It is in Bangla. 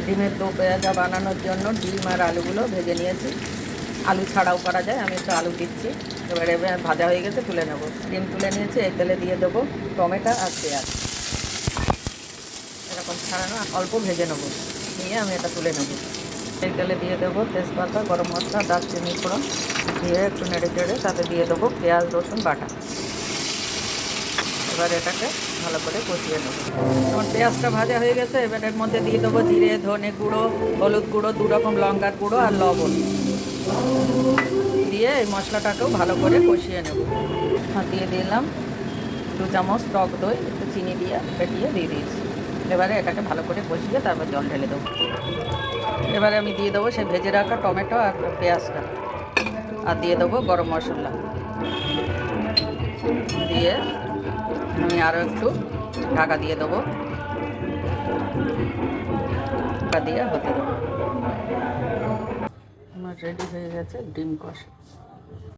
ডিমের দো পেঁয়াজা বানানোর জন্য ডিম আর আলুগুলো ভেজে নিয়েছি। আলু ছাড়াও করা যায়, আমি একটু আলু দিচ্ছি। এবারে ভাজা হয়ে গেছে, তুলে নেব। ডিম তুলে নিয়েছি, এই তেলে দিয়ে দেবো টমেটো আর পেঁয়াজ। এরকম ছাড়ানো অল্প ভেজে নেবো, নিয়ে আমি এটা তুলে নেব। এই তেলে দিয়ে দেবো তেজপাতা, গরম মশলা, দারচিনি ফোড়ন দিয়ে একটু নেড়ে চেড়ে তাতে দিয়ে দেবো পেঁয়াজ রসুন বাটা। এবার এটাকে ভালো করে কষিয়ে নেবো। আমার পেঁয়াজটা ভাজা হয়ে গেছে, এবার এর মধ্যে দিয়ে দেবো জিরে, ধনে গুঁড়ো, হলুদ গুঁড়ো, 2 রকম লঙ্কার গুঁড়ো আর লবণ দিয়ে এই মশলাটাকেও ভালো করে কষিয়ে নেব। দিয়ে দিলাম 2 চামচ টক দই, একটু চিনি দিয়ে ফেটিয়ে দিয়ে দিয়েছি। এবারে এটাকে ভালো করে কষিয়ে তারপর জল ঢেলে দেবো। এবারে আমি দিয়ে দেবো সেই ভেজে রাখা টমেটো আর পেঁয়াজটা, আর দিয়ে দেবো গরম মশলা দিয়ে আমি আরও একটু ঢাকা দিয়ে দেবো। ঢাকা দিয়ে হতে দেবো। আমার রেডি হয়ে গেছে ডিম কষা।